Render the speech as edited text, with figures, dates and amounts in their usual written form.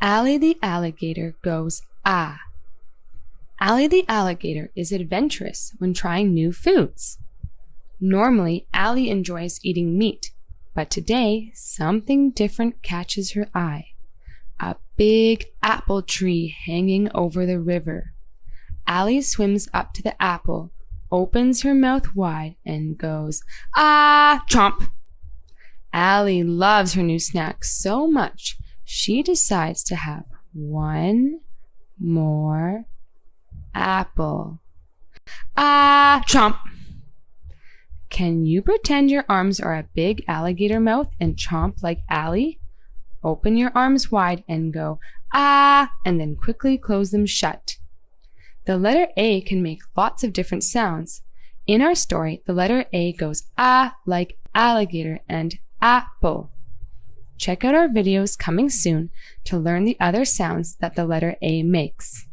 Allie the alligator goes ah. Allie the alligator is adventurous when trying new foods. Normally, Allie enjoys eating meat, but today something different catches her eye. A big apple tree hanging over the river. Allie swims up to the apple, opens her mouth wide, and goes, ah, chomp! Allie loves her new snack so much, she decides to have one more apple. Ah, chomp! Can you pretend your arms are a big alligator mouth and chomp like Allie? Open your arms wide and go, ah, and then quickly close them shut. The letter A can make lots of different sounds. In our story, the letter A goes ah like alligator and apple. Check out our videos coming soon to learn the other sounds that the letter A makes.